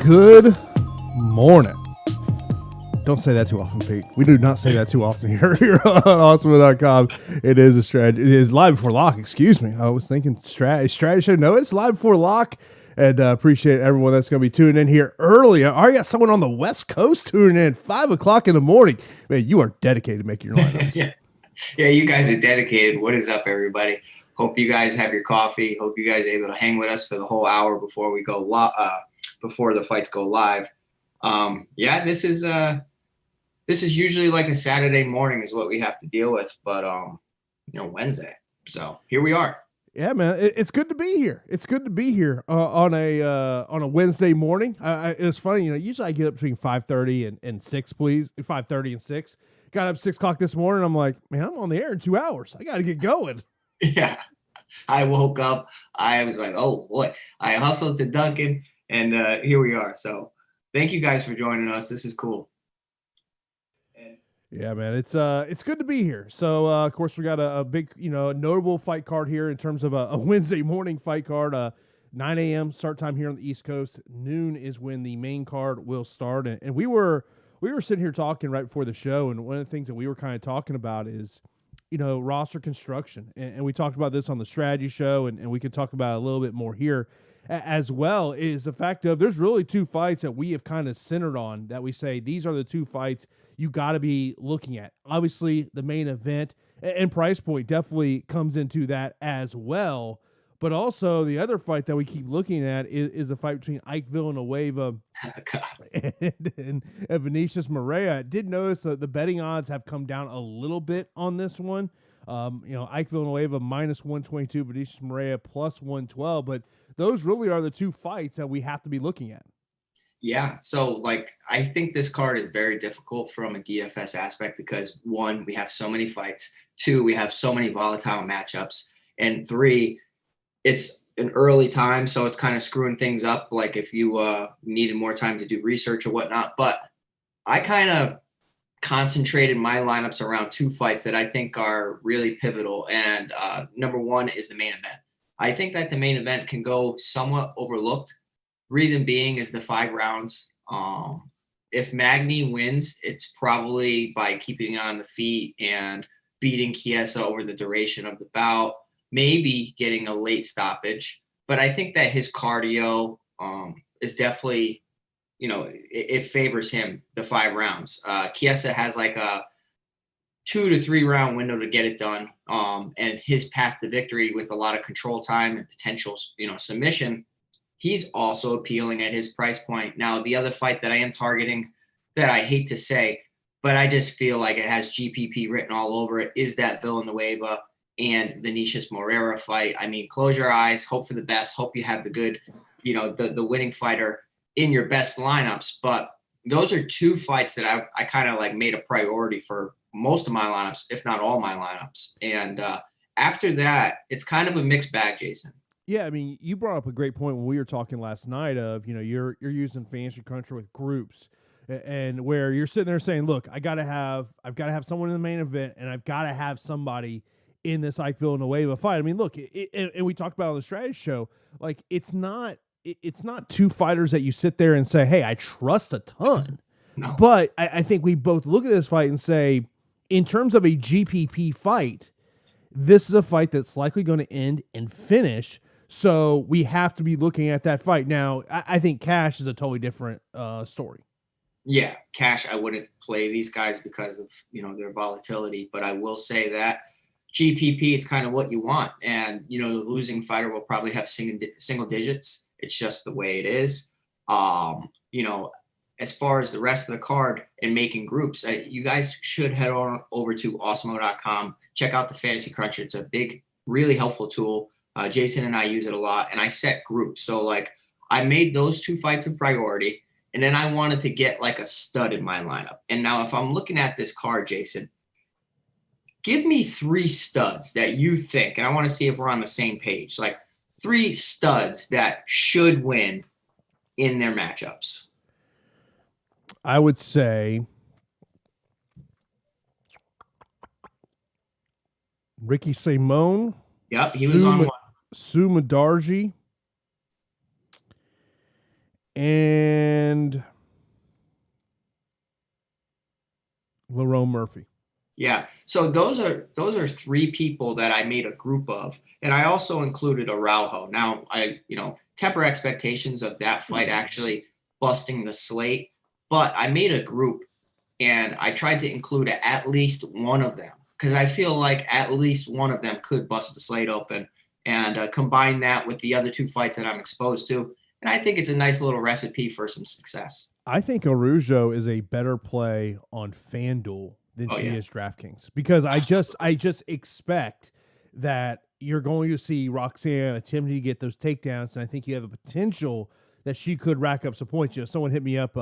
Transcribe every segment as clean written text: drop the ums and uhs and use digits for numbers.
Good morning. Don't say that too often, Pete. We do not say that too often here on Awesemo.com. It is a strategy. It is live before lock. Excuse me. I was thinking strategy show. No, it's live before lock. And appreciate everyone that's going to be tuning in here early. I already got someone on the West Coast tuning in 5 o'clock in the morning. Man, you are dedicated to making your lineups. Yeah, you guys are dedicated. What is up, everybody? Hope you guys have your coffee. Hope you guys are able to hang with us for the whole hour before we go before the fights go live. This is usually like a Saturday morning is what we have to deal with, but Wednesday. So here we are. Yeah, man, it's good to be here. It's good to be here on a Wednesday morning. It's funny, usually I get up between 5:30 and 6, please. 5:30 and 6. Got up 6 o'clock this morning. I'm like, man, I'm on the air in 2 hours. I got to get going. Yeah, I woke up. I was like, oh boy. I hustled to Duncan, and here we are. So thank you guys for joining us. This is cool. Yeah, man, it's good to be here. So, of course, we got a big, notable fight card here in terms of a Wednesday morning fight card. 9 a.m. start time here on the East Coast. Noon is when the main card will start. And we were sitting here talking right before the show, and one of the things that we were kind of talking about is, roster construction. And we talked about this on the strategy show, and we could talk about it a little bit more here as well, is the fact of there's really 2 fights that we have kind of centered on that we say these are the 2 fights you got to be looking at. Obviously, the main event and price point definitely comes into that as well. But also the other fight that we keep looking at is the fight between Ike Villanueva and Vinicius Moreira. I did notice that the betting odds have come down a little bit on this one. Ike Villanueva minus 122, Vinicius Moreira plus 112. But those really are the 2 fights that we have to be looking at. Yeah. So I think this card is very difficult from a DFS aspect because 1, we have so many fights. 2, we have so many volatile matchups. And 3, it's an early time. So it's kind of screwing things up. Like if you needed more time to do research or whatnot, but I kind of concentrated my lineups around 2 fights that I think are really pivotal. And number 1 is the main event. I think that the main event can go somewhat overlooked. Reason being is the 5 rounds. If Magny wins, it's probably by keeping it on the feet and beating Chiesa over the duration of the bout, maybe getting a late stoppage. But I think that his cardio is definitely, it favors him, the 5 rounds. Chiesa has like a 2 to 3 round window to get it done. And his path to victory with a lot of control time and potential, submission, he's also appealing at his price point. Now, the other fight that I am targeting that I hate to say, but I just feel like it has GPP written all over it, is that Villanueva and Vinicius Moreira fight. I mean, close your eyes, hope for the best, hope you have the good, the winning fighter in your best lineups. But those are 2 fights that I kind of made a priority for most of my lineups, if not all my lineups. And after that, it's kind of a mixed bag, Jason. Yeah, I mean, you brought up a great point when we were talking last night of, you're using Fantasy Cruncher with groups and where you're sitting there saying, look, I've got to have someone in the main event and I've got to have somebody in this Ike Villanueva fight. I mean, look, and we talked about on the strategy show, it's not 2 fighters that you sit there and say, hey, I trust a ton. No. But I think we both look at this fight and say, in terms of a GPP fight, this is a fight that's likely going to end and finish. So we have to be looking at that fight. Now, I think cash is a totally different story. Yeah, cash, I wouldn't play these guys because of, their volatility. But I will say that GPP is kind of what you want. And, the losing fighter will probably have single digits. It's just the way it is. As far as the rest of the card and making groups, you guys should head on over to Awesemo.com. Check out the Fantasy Cruncher. It's a big, really helpful tool. Jason and I use it a lot, and I set groups. So I made those 2 fights a priority, and then I wanted to get a stud in my lineup. And now if I'm looking at this card, Jason, give me 3 studs that you think, and I want to see if we're on the same page, 3 studs that should win in their matchups. I would say Ricky Simone. Yep, he was on one. Sumadarji and Lerone Murphy. Yeah. So those are three people that I made a group of. And I also included Araujo. Now I, temper expectations of that fight actually busting the slate, but I made a group and I tried to include at least one of them because I feel like at least one of them could bust the slate open and combine that with the other two fights that I'm exposed to. And I think it's a nice little recipe for some success. I think Araujo is a better play on FanDuel than she is DraftKings because I just expect that you're going to see Roxanne attempting to get those takedowns, and I think you have a potential that she could rack up some points. Someone hit me up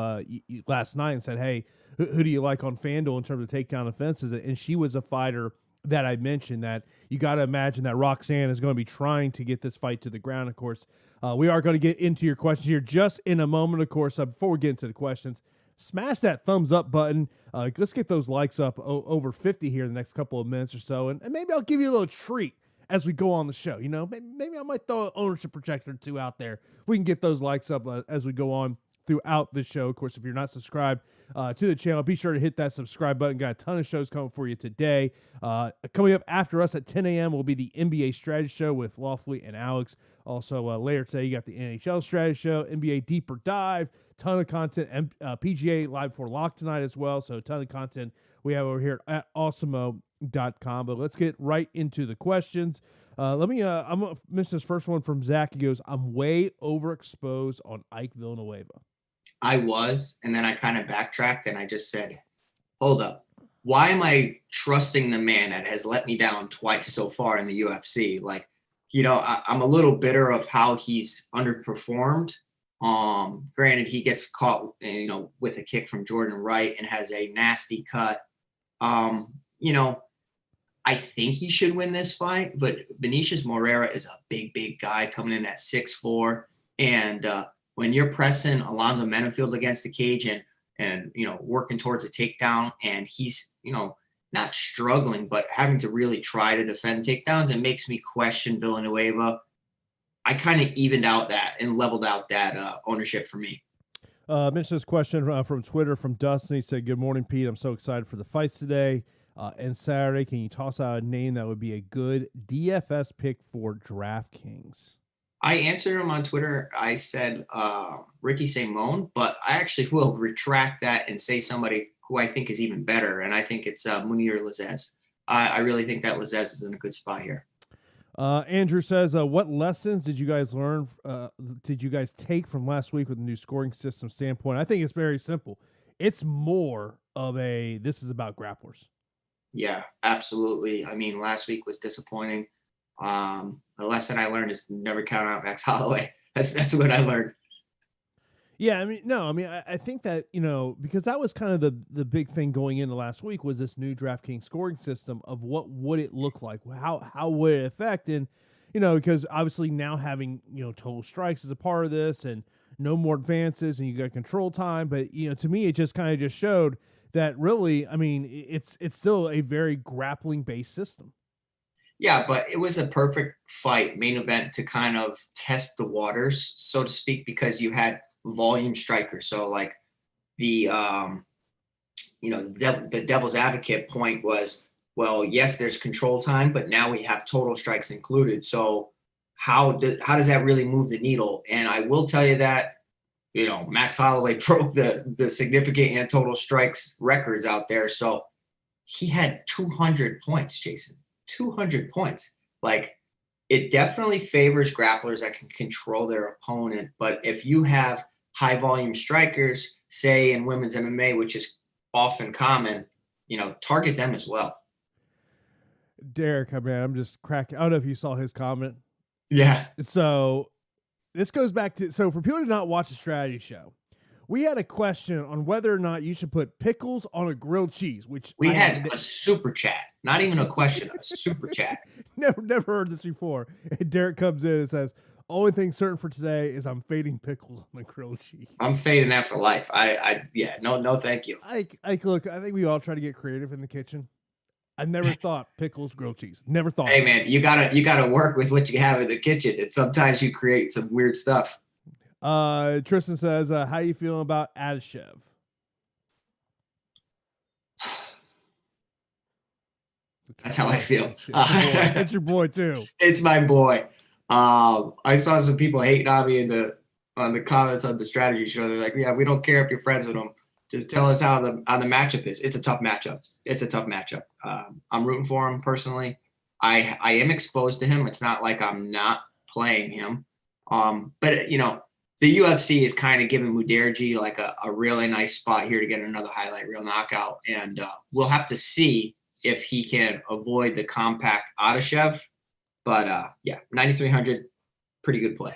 last night and said, "Hey, who do you like on FanDuel in terms of takedown offenses?" And she was a fighter that I mentioned that you got to imagine that Roxanne is going to be trying to get this fight to the ground. Of course, we are going to get into your questions here just in a moment. Of course, before we get into the questions, smash that thumbs up button. Let's get those likes up over 50 here in the next couple of minutes or so. And maybe I'll give you a little treat as we go on the show. Maybe I might throw an ownership projector or two out there. We can get those likes up as we go on throughout the show. Of course, if you're not subscribed to the channel, be sure to hit that subscribe button. Got a ton of shows coming for you today. Coming up after us at 10 a.m. will be the NBA Strategy Show with Lawfully and Alex. Also, later today, you got the NHL Strategy Show, NBA Deeper Dive, ton of content, PGA Live for Lock tonight as well. So a ton of content we have over here at Awesemo.com. But let's get right into the questions. I'm going to mention this first one from Zach. He goes, I'm way overexposed on Ike Villanueva. I was, and then I kind of backtracked and I just said, hold up. Why am I trusting the man that has let me down twice so far in the UFC? I'm a little bitter of how he's underperformed. Granted, he gets caught, with a kick from Jordan Wright and has a nasty cut. I think he should win this fight, but Vinicius Moreira is a big guy coming in at 6'4". And when you're pressing Alonzo Menafield against the cage and working towards a takedown, and he's, not struggling, but having to really try to defend takedowns, it makes me question Villanueva. I kind of evened out that and leveled out that ownership for me. Mentioned this question from Twitter from Dustin. He said, good morning, Pete. I'm so excited for the fights today and Saturday. Can you toss out a name that would be a good DFS pick for DraftKings? I answered him on Twitter. I said Ricky Simon, but I actually will retract that and say somebody who I think is even better, and I think it's Munir Lazzez. I really think that Lazzez is in a good spot here. Andrew says, what lessons did you guys learn? Did you guys take from last week with the new scoring system standpoint? I think it's very simple. It's more of this is about grapplers. Yeah, absolutely. I mean, last week was disappointing. The lesson I learned is never count out Max Holloway. That's what I learned. Yeah, I think that, because that was kind of the big thing going into last week was this new DraftKings scoring system of what would it look like? How would it affect? And, because obviously now having, total strikes is a part of this and no more advances and you got control time. But, to me, it just kind of just showed that really, it's still a very grappling based system. Yeah, but it was a perfect fight, main event, to kind of test the waters, so to speak, because you had volume strikers. So like the devil's advocate point was, well, yes, there's control time, but now we have total strikes included. So how does that really move the needle? And I will tell you that, Max Holloway broke the significant and total strikes records out there. So he had 200 points, Jason. 200 points. Like, it definitely favors grapplers that can control their opponent. But if you have high volume strikers, say in women's MMA, which is often common, target them as well. Derek, I'm just cracking. I don't know if you saw his comment. Yeah. So this goes back to, for people who did not watch the strategy show, we had a question on whether or not you should put pickles on a grilled cheese, which we had a super chat, not even a question, a super chat. Never heard this before. And Derek comes in and says, only thing certain for today is I'm fading pickles on the grilled cheese. I'm fading that for life. No, thank you. Look, I think we all try to get creative in the kitchen. I never thought pickles, grilled cheese. Never thought. Hey man, you gotta work with what you have in the kitchen, and sometimes you create some weird stuff. Tristan says, how you feeling about Adeshev? That's how I feel. It's your boy too. It's my boy. I saw some people hating on me on the comments on the strategy show. They're like, yeah, we don't care if you're friends with him. Just tell us how the matchup is. It's a tough matchup. I'm rooting for him personally. I am exposed to him. It's not like I'm not playing him. But the UFC is kind of giving Muderji like a really nice spot here to get another highlight reel knockout, and we'll have to see if he can avoid the compact Adeshev. But 9,300, pretty good play.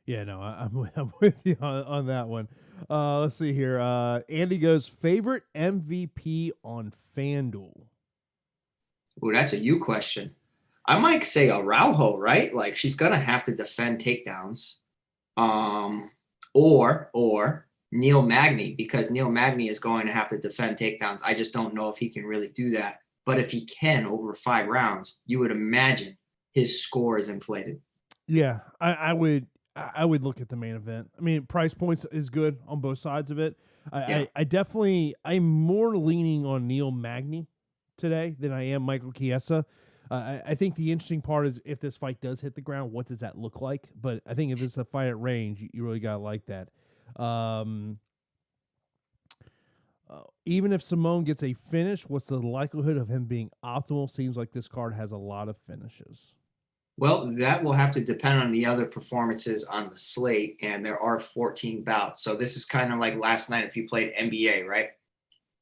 Yeah, no, I'm with you on that one. Let's see here. Andy goes, favorite MVP on FanDuel. Oh, that's a you question. I might say Araujo, right? Like she's gonna have to defend takedowns. Or Neil Magny, because Neil Magny is going to have to defend takedowns. I just don't know if he can really do that. But if he can over 5 rounds, you would imagine his score is inflated. Yeah, I would look at the main event. I mean, price points is good on both sides of it. I'm more leaning on Neil Magny today than I am Michael Chiesa. I think the interesting part is if this fight does hit the ground, what does that look like? But I think if it's a fight at range, you really got to like that. Even if Simone gets a finish, what's the likelihood of him being optimal? Seems like this card has a lot of finishes. Well, that will have to depend on the other performances on the slate, and there are 14 bouts. So this is kind of like last night if you played NBA, right?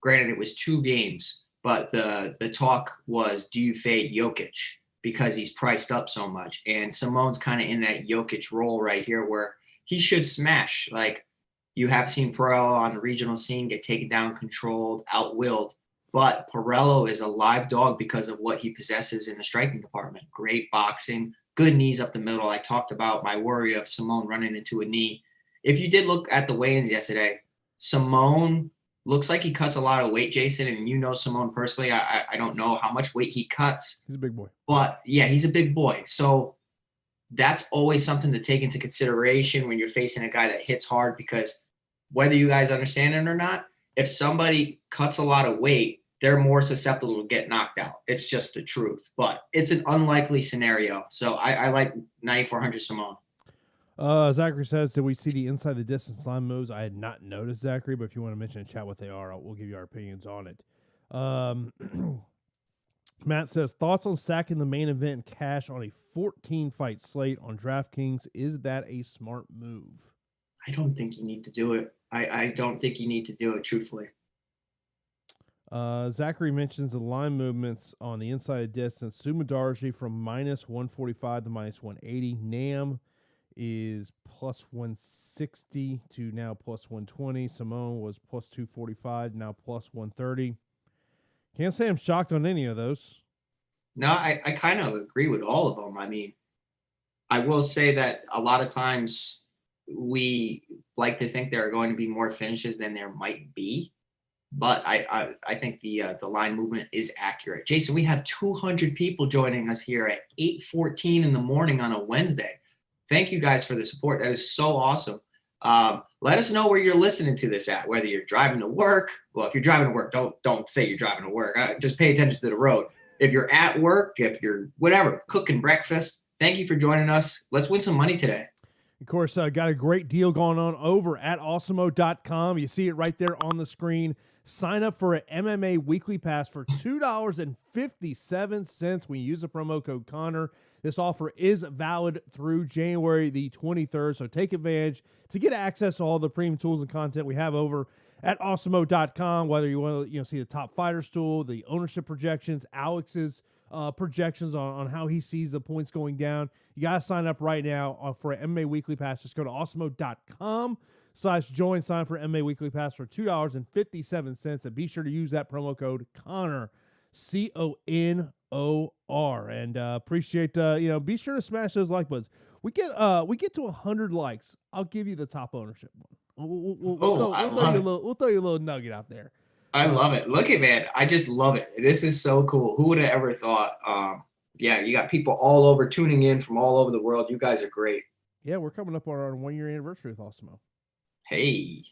Granted, it was 2 games, but the talk was, do you fade Jokic because he's priced up so much? And Simone's kind of in that Jokic role right here where he should smash. Like you have seen Perello on the regional scene get taken down, controlled, outwilled. But Perello is a live dog because of what he possesses in the striking department. Great boxing, good knees up the middle. I talked about my worry of Simone running into a knee. If you did look at the weigh-ins yesterday, Simone looks like he cuts a lot of weight, Jason, and you know Simone personally. I don't know how much weight he cuts. He's a big boy. But, yeah, he's a big boy. So that's always something to take into consideration when you're facing a guy that hits hard, because whether you guys understand it or not, if somebody cuts a lot of weight, they're more susceptible to get knocked out. It's just the truth. But it's an unlikely scenario. So I like 9,400 Simone. Zachary says, did we see the inside the distance line moves? I had not noticed, Zachary, but if you want to mention in chat what they are, we'll give you our opinions on it. Matt says, thoughts on stacking the main event cash on a 14-fight slate on DraftKings. Is that a smart move? I don't think you need to do it. I don't think you need to do it, truthfully. Zachary mentions the line movements on the inside distance. Sumadarji from minus 145 to minus 180. Nam is plus 160 to now plus 120. Simone was plus 245, now plus 130. Can't say I'm shocked on any of those. No, I kind of agree with all of them. I mean, I will say that a lot of times we like to think there are going to be more finishes than there might be. But I think the line movement is accurate. Jason, we have 200 people joining us here at 8:14 in the morning on a Wednesday. Thank you guys for the support. That is so awesome. Let us know where you're listening to this at, whether you're driving to work. Well, if you're driving to work, don't say you're driving to work. Just pay attention to the road. If you're at work, if you're whatever, cooking breakfast, thank you for joining us. Let's win some money today. Of course, got a great deal going on over at Awesemo.com. You see it right there on the screen. Sign up for an MMA weekly pass for $2.57 when you use the promo code Connor. This offer is valid through January the 23rd, so take advantage to get access to all the premium tools and content we have over at Awesemo.com, whether you want to see the top fighters tool, the ownership projections, Alex's projections on how he sees the points going down. You got to sign up right now for an MMA weekly pass. Just go to Awesemo.com/join, sign for MMA weekly pass for $2.57, and be sure to use that promo code Connor, CONOR, and appreciate be sure to smash those like buttons. We get to 100 likes, I'll give you the top ownership one. We'll throw you a little nugget out there. I love it. Look at, man, I just love it. This is so cool. Who would have ever thought? You got people all over tuning in from all over the world. You guys are great. Yeah, we're coming up on our 1-year anniversary with Awesemo. Hey.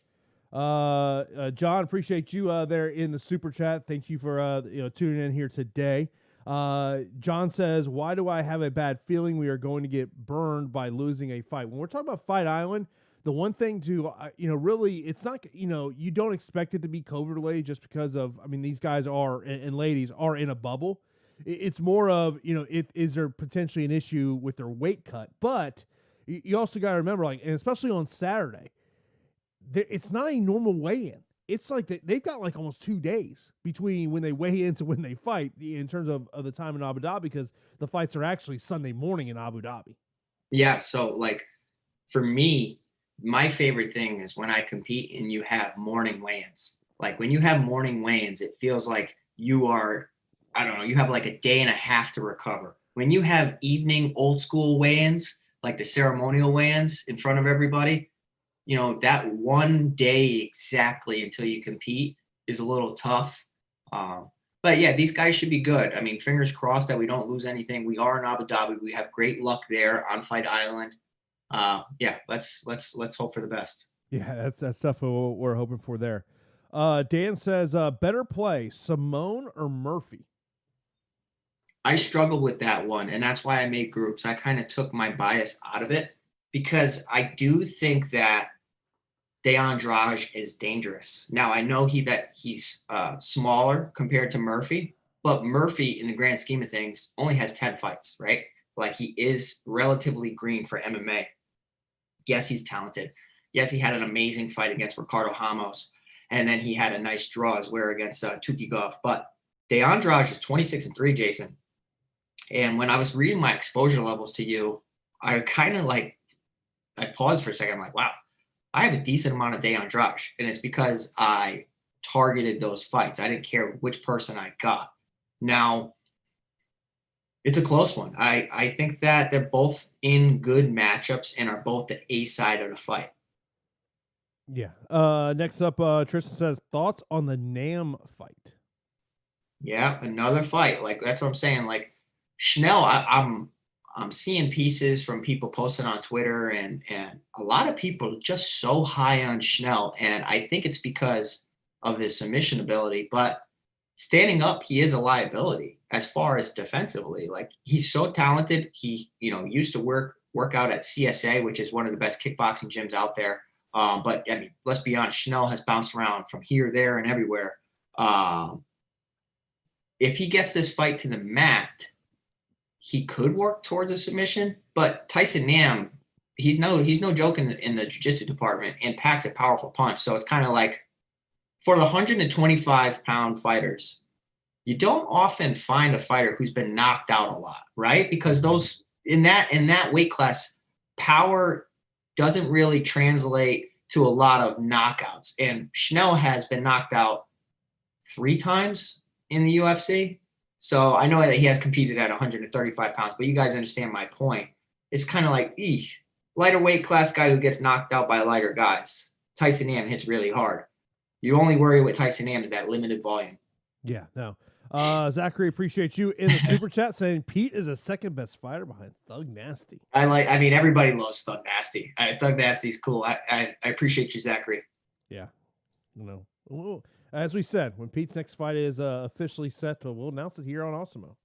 John, appreciate you there in the super chat. Thank you for tuning in here today. John says, why do I have a bad feeling we are going to get burned by losing a fight? When we're talking about Fight Island, the one thing to really, it's not, you don't expect it to be COVID related just because of, I mean, these guys are and ladies are in a bubble. It's more of, is there potentially an issue with their weight cut? But you also got to remember, like, and especially on Saturday, it's not a normal weigh-in. It's like they've got like almost 2 days between when they weigh in to when they fight in terms of the time in Abu Dhabi, because the fights are actually Sunday morning in Abu Dhabi. Yeah. So like for me, my favorite thing is when I compete and you have morning weigh-ins. Like when you have morning weigh-ins, it feels like you are, I don't know, you have like a day and a half to recover. When you have evening old school weigh-ins, like the ceremonial weigh-ins in front of everybody, that 1 day exactly until you compete is a little tough. But yeah, these guys should be good. I mean, fingers crossed that we don't lose anything. We are in Abu Dhabi. We have great luck there on Fight Island. Yeah, let's hope for the best. Yeah, that's stuff we're hoping for there. Dan says, better play, Simone or Murphy? I struggled with that one, and that's why I made groups. I kind of took my bias out of it because I do think that Andrade is dangerous. Now I know he's smaller compared to Murphy, but Murphy, in the grand scheme of things, only has 10 fights, right? Like he is relatively green for MMA. Yes, he's talented. Yes, he had an amazing fight against Ricardo Ramos, and then he had a nice draw as well against Tukigov. But Andrade is 26-3, Jason. And when I was reading my exposure levels to you, I kind of I paused for a second. I'm like, wow, I have a decent amount of Andrade, and it's because I targeted those fights. I didn't care which person I got. Now, it's a close one. I think that they're both in good matchups and are both the A side of the fight. Yeah. Next up, Tristan says, thoughts on the Nam fight? Yeah, another fight. Like that's what I'm saying. Like Schnell, I'm seeing pieces from people posting on Twitter, and a lot of people just so high on Schnell, and I think it's because of his submission ability. But standing up, he is a liability as far as defensively. Like he's so talented. He used to work out at CSA, which is one of the best kickboxing gyms out there. But I mean, let's be honest, Schnell has bounced around from here, there, and everywhere. If he gets this fight to the mat, he could work towards a submission, but Tyson Nam, he's no joke in the jiu-jitsu department and packs a powerful punch. So it's kind of like for the 125-pound fighters, you don't often find a fighter who's been knocked out a lot, right? Because those in that weight class, power doesn't really translate to a lot of knockouts. And Schnell has been knocked out 3 times in the UFC. So I know that he has competed at 135 pounds, but you guys understand my point. It's kind of like, lighter weight class guy who gets knocked out by lighter guys. Tyson Nam hits really hard. You only worry with Tyson Nam is that limited volume. Yeah, no. Zachary, appreciate you in the super chat saying Pete is a second best fighter behind Thug Nasty. I mean, everybody loves Thug Nasty. Thug Nasty's cool. I appreciate you, Zachary. Yeah. Well, as we said, when Pete's next fight is officially set, we'll announce it here on Awesemo.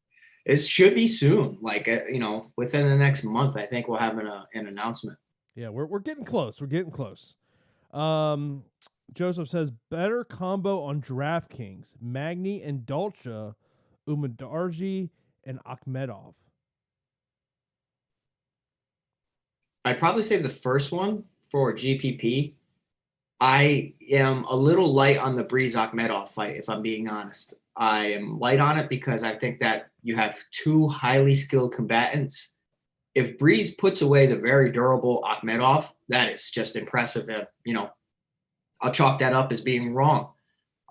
It should be soon. Within the next month, I think we'll have an announcement. Yeah, we're getting close. We're getting close. Joseph says, better combo on DraftKings, Magny and Dolce, Umadarji and Akhmedov. I'd probably say the first one for GPP. I am a little light on the Breeze Akhmedov fight, if I'm being honest. I am light on it because I think that you have 2 highly skilled combatants. If Breeze puts away the very durable Akhmedov, that is just impressive. I'll chalk that up as being wrong.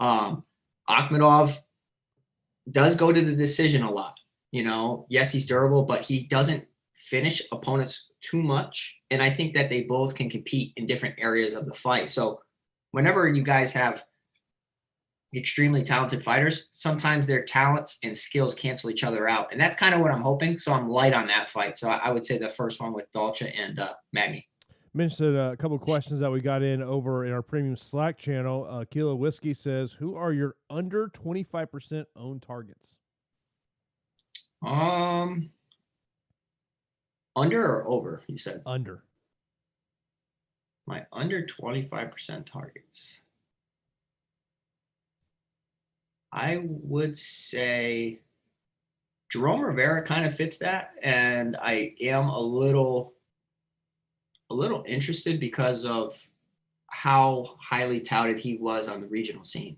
Akhmedov does go to the decision a lot. Yes, he's durable, but he doesn't finish opponents too much. And I think that they both can compete in different areas of the fight. So whenever you guys have, extremely talented fighters. Sometimes their talents and skills cancel each other out. And that's kind of what I'm hoping. So I'm light on that fight. So I would say the first one with Dolce and Magny. Mentioned a couple of questions that we got in over in our premium Slack channel. Kilo Whiskey says, who are your under 25% owned targets? Under or over, you said? Under. My under 25% targets. I would say Jerome Rivera kind of fits that. And I am a little interested because of how highly touted he was on the regional scene.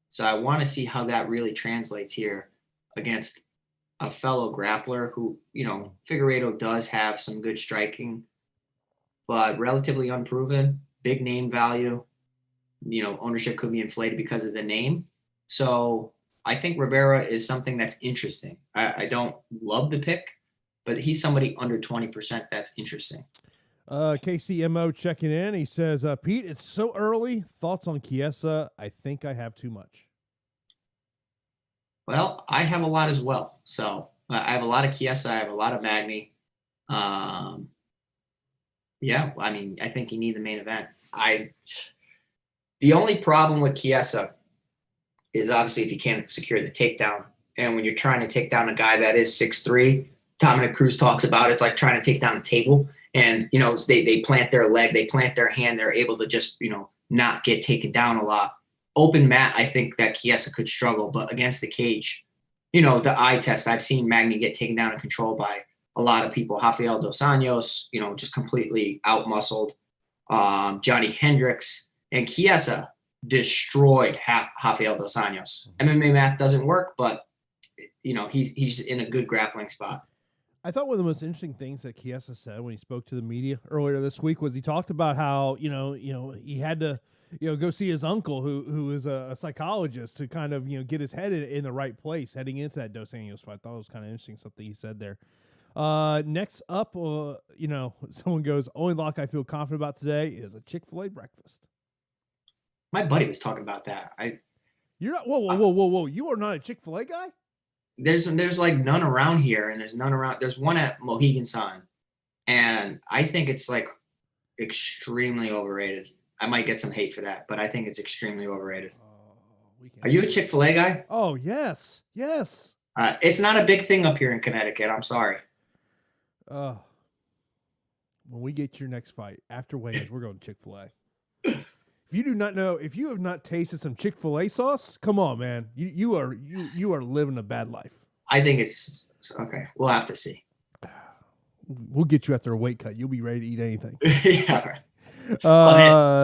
So I want to see how that really translates here against a fellow grappler who, Figueiredo does have some good striking, but relatively unproven, big name value. Ownership could be inflated because of the name. So I think Rivera is something that's interesting. I don't love the pick, but he's somebody under 20% that's interesting. KCMO checking in. He says, Pete, it's so early. Thoughts on Chiesa? I think I have too much. Well, I have a lot as well. So I have a lot of Chiesa. I have a lot of Magny. Yeah, I mean, I think you need the main event. The only problem with Chiesa is obviously if you can't secure the takedown. And when you're trying to take down a guy that is 6'3", Dominic Cruz talks about it's like trying to take down a table. And, they plant their leg, they plant their hand, they're able to just, not get taken down a lot. Open mat, I think that Chiesa could struggle, but against the cage, the eye test, I've seen Magny get taken down and controlled by a lot of people. Rafael Dos Anjos, just completely out-muscled. Johnny Hendricks and Chiesa destroyed Rafael Dos Anjos. MMA math doesn't work, but, he's in a good grappling spot. I thought one of the most interesting things that Chiesa said when he spoke to the media earlier this week was he talked about how, he had to, go see his uncle who is a psychologist to kind of, get his head in the right place heading into that Dos Anjos fight. I thought it was kind of interesting something he said there. Next up, someone goes, only lock I feel confident about today is a Chick-fil-A breakfast. My buddy was talking about that. You're not, whoa. You are not a Chick-fil-A guy? There's like none around here, and there's one at Mohegan Sun, and I think it's like extremely overrated. I might get some hate for that, but I think it's extremely overrated. Are you a Chick-fil-A guy? Oh, yes. It's not a big thing up here in Connecticut. I'm sorry. When we get your next fight after weigh-ins, we're going to Chick-fil-A. If you have not tasted some Chick-fil-A sauce, come on, man. You are living a bad life. I think it's okay. We'll have to see. We'll get you after a weight cut. You'll be ready to eat anything. Yeah.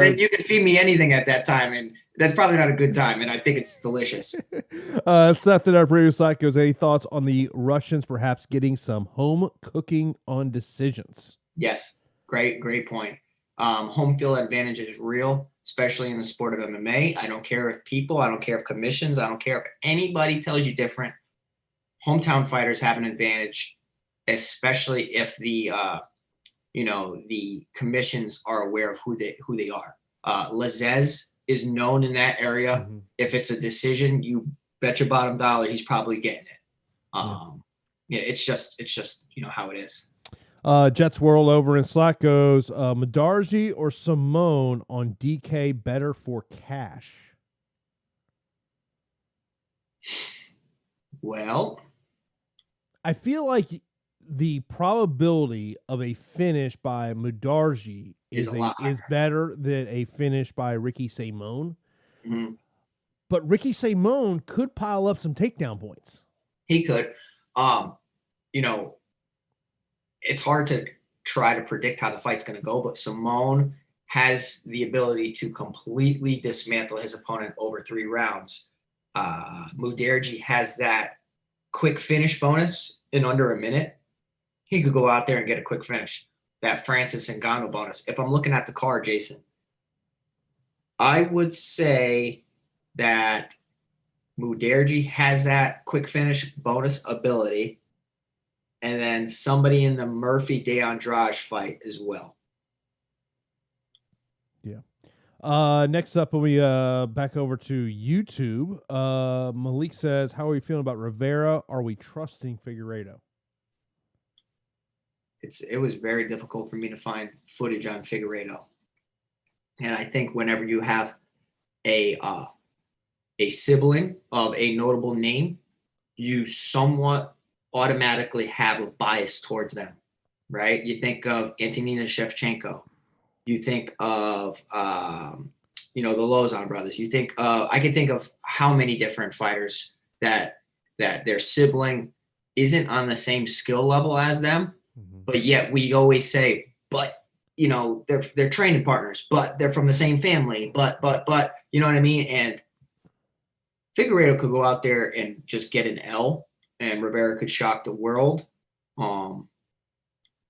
Then you can feed me anything at that time, and that's probably not a good time, and I think it's delicious. Seth in our previous site goes, any thoughts on the Russians perhaps getting some home cooking on decisions? Yes. Great point. Home field advantage is real, especially in the sport of MMA. I don't care if commissions, I don't care if anybody tells you different. Hometown fighters have an advantage, especially if the commissions are aware of who they are. Lazez is known in that area. Mm-hmm. If it's a decision, you bet your bottom dollar he's probably getting it. It's just how it is. Jets World over in Slack goes, Medarji or Simone on DK better for cash? Well, I feel like the probability of a finish by Medarji is better than a finish by Ricky Simone. Mm-hmm. But Ricky Simone could pile up some takedown points. He could. It's hard to try to predict how the fight's going to go, but Simone has the ability to completely dismantle his opponent over 3 rounds. Muderji has that quick finish bonus in under a minute. He could go out there and get a quick finish. That Francis Ngannou bonus. If I'm looking at the card, Jason, I would say that Muderji has that quick finish bonus ability, and then somebody in the Murphy de Andrade fight as well. Yeah. Next up, we back over to YouTube. Malik says, "How are you feeling about Rivera? Are we trusting Figueiredo?" It was very difficult for me to find footage on Figueiredo, and I think whenever you have a sibling of a notable name, you somewhat automatically have a bias towards them, right? You think of Antonina Shevchenko. You think of, the Lozon brothers. You think I can think of how many different fighters that their sibling isn't on the same skill level as them, but yet we always say, but they're training partners, but they're from the same family, but you know what I mean? And Figueiredo could go out there and just get an L, and Rivera could shock the world.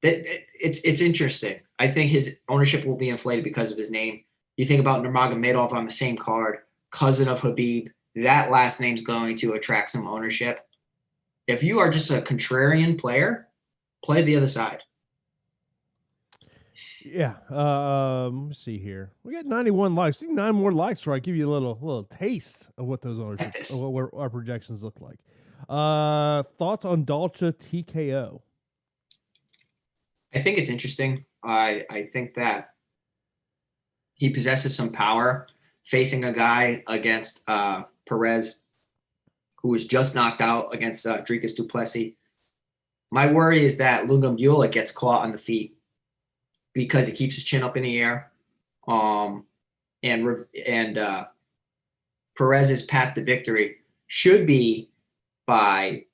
It's interesting. I think his ownership will be inflated because of his name. You think about Nurmagomedov on the same card, cousin of Khabib. That last name's going to attract some ownership. If you are just a contrarian player, play the other side. Yeah. Let me see here. We got 91 likes. 9 more likes before I give you a little taste of what those ownerships, of what our projections look like. Thoughts on Dalcha TKO? I think it's interesting. I think that he possesses some power facing a guy against Perez, who was just knocked out against Dricus du Plessis. My worry is that Lungambula gets caught on the feet because he keeps his chin up in the air. And Perez's path to victory should be by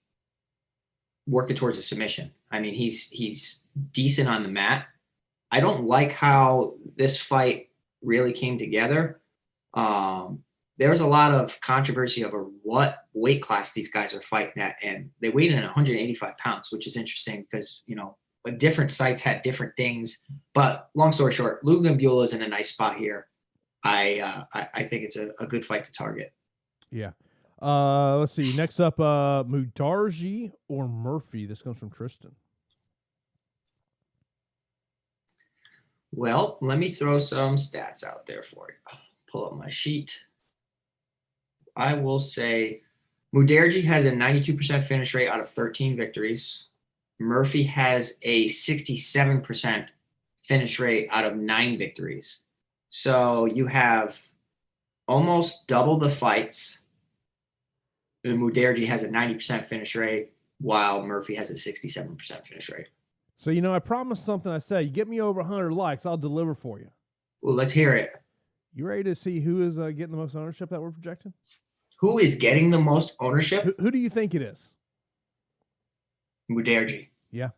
working towards a submission. I mean, he's decent on the mat. I don't like how this fight really came together. There was a lot of controversy over what weight class these guys are fighting at, and they weighed in at 185 pounds, which is interesting because, different sites had different things. But long story short, Lugambula is in a nice spot here. I think it's a good fight to target. Yeah. Let's see. Next up, Mudarji or Murphy. This comes from Tristan. Well, let me throw some stats out there for you. Pull up my sheet. I will say Mudarji has a 92% finish rate out of 13 victories. Murphy has a 67% finish rate out of 9 victories. So you have almost double the fights. Mudarji has a 90% finish rate, while Murphy has a 67% finish rate. So, I promised something. I said, you get me over 100 likes, I'll deliver for you. Well, let's hear it. You ready to see who is getting the most ownership that we're projecting? Who is getting the most ownership? Who do you think it is? Mudarji. Yeah.